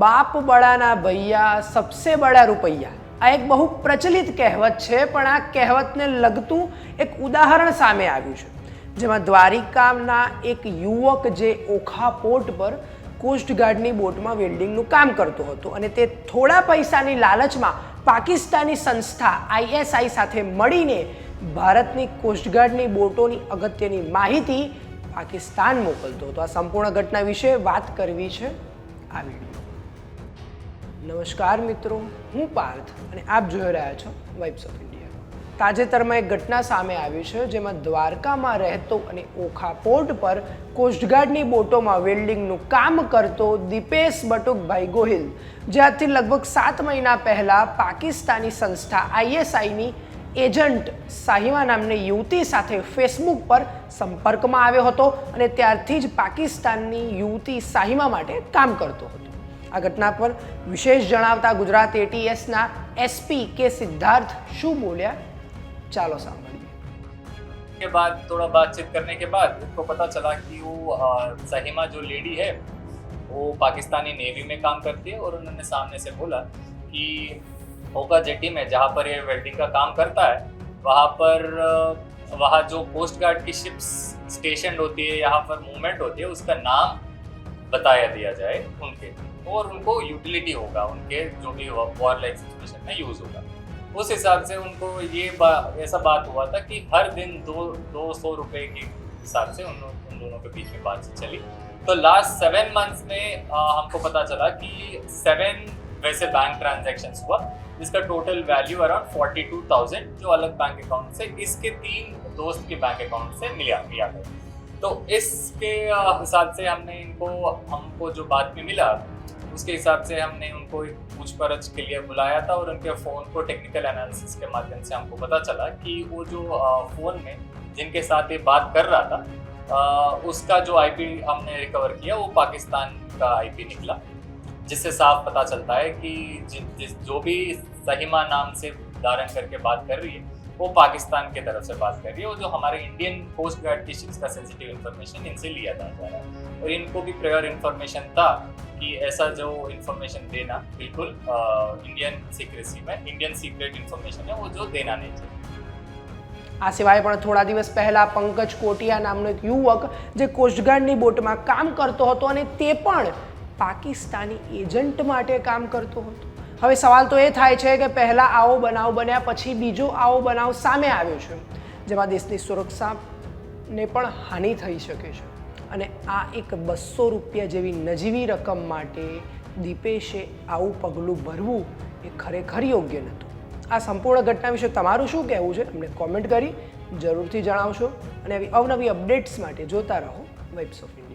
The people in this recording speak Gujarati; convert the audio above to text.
બાપ બડાના ભૈયા સબસે બડા રૂપૈયા, આ એક બહુ પ્રચલિત કહેવત છે, પણ આ કહેવતને લગતું એક ઉદાહરણ સામે આવ્યું છે, જેમાં દ્વારિકાના એક યુવક જે ઓખા પોર્ટ પર કોસ્ટગાર્ડની બોટમાં વેલ્ડિંગનું કામ કરતો હતો અને તે થોડા પૈસાની લાલચમાં પાકિસ્તાની સંસ્થા ISI સાથે મળીને ભારતની કોસ્ટગાર્ડની બોટોની અગત્યની માહિતી પાકિસ્તાન મોકલતો હતો. આ સંપૂર્ણ ઘટના વિશે વાત કરવી છે આ વિડીયો. નમસ્કાર મિત્રો, હું પાર્થ અને આપ જોઈ રહ્યા છો વાઇબ્સ ઓફ ઇન્ડિયા. તાજેતરમાં એક ઘટના સામે આવી છે, જેમાં દ્વારકામાં રહેતો અને ઓખા પોર્ટ પર કોસ્ટગાર્ડની બોટોમાં વેલ્ડિંગનું કામ કરતો દીપેશ બટુકભાઈ ગોહિલ, જે આજથી લગભગ 7 મહિના પહેલાં પાકિસ્તાની સંસ્થા ISIની એજન્ટ સાહિમા નામની યુવતી સાથે ફેસબુક પર સંપર્કમાં આવ્યો હતો અને ત્યારથી જ પાકિસ્તાનની યુવતી સાહિમા માટે કામ કરતો હતો. આ ઘટના પર વિશેષ જણાવતા ગુજરાત ATSના SP કે સિદ્ધાર્થ શું બોલ્યા, ચાલો સાંભળીએ. के बाद थोड़ा बातचीत करने के बाद उनको पता चला कि वो सहीमा जो लेडी है वो पाकिस्तानी नेवी में काम करती है और उन्होंने सामने से बोला कि ओका जेटी में जहाँ पर ये वेल्डिंग का काम करता है वहाँ जो कोस्ट गार्ड की शिप्स स्टेशन होती है, यहाँ पर मूवमेंट होती है, उसका नाम बताया दिया जाए उनके, और उनको यूटिलिटी होगा, उनके जो भी वॉर लाइक सिचुएशन में यूज़ होगा. उस हिसाब से उनको ये ऐसा बात हुआ था कि हर दिन 200 रुपये के हिसाब से उन दोनों के बीच में बातचीत चली. तो लास्ट 7 मंथ्स में हमको पता चला कि 7 वैसे बैंक ट्रांजैक्शंस हुआ, जिसका टोटल वैल्यू अराउंड 42,000 जो अलग बैंक अकाउंट से इसके 3 दोस्त के बैंक अकाउंट से लिया गया. तो इसके हिसाब से हमको जो बात में मिला उसके हिसाब से हमने उनको एक पूछपरछ के लिए बुलाया था और उनके फ़ोन को टेक्निकल एनालिसिस के माध्यम से हमको पता चला कि वो जो फ़ोन में जिनके साथ ये बात कर रहा था उसका जो IP हमने रिकवर किया वो पाकिस्तान का IP निकला, जिससे साफ पता चलता है कि जो भी सहीमा नाम से धारण करके बात कर रही है वो पाकिस्तान की तरफ से बात कर रही है, और जो हमारे इंडियन कोस्ट गार्ड की शिप्स का सेंसिटिव इन्फॉर्मेशन इनसे लिया जा रहा है. और इनको भी प्रायर इन्फॉर्मेशन था कि ऐसा जो इन्फॉर्मेशन देना बिल्कुल इंडियन सीक्रेट इन्फॉर्मेशन है, वो जो देना नहीं चाहिए. આ સિવાય પણ થોડા દિવસ પહેલા પંકજ કોટિયા નામનો એક યુવક જે કોસ્ટગાર્ડની બોટમાં કામ કરતો હતો અને તે પણ પાકિસ્તાની એજન્ટ માટે કામ કરતો હતો. હવે સવાલ તો એ થાય છે કે પહેલા આવો બનાવ બન્યા પછી બીજો આવો બનાવ સામે આવ્યો છે, જેમાં દેશની સુરક્ષાને પણ હાનિ થઈ શકે છે. અને આ એક 200 રૂપિયા જેવી નજીવી રકમ માટે દીપેશે આવું પગલું ભરવું એ ખરેખર યોગ્ય નહોતું. આ સંપૂર્ણ ઘટના વિશે તમારું શું કહેવું છે અમને કોમેન્ટ કરી જરૂરથી જણાવશો, અને આવી અવનવી અપડેટ્સ માટે જોતા રહો વાઇબ્સ ઓફ ઇન્ડિયા.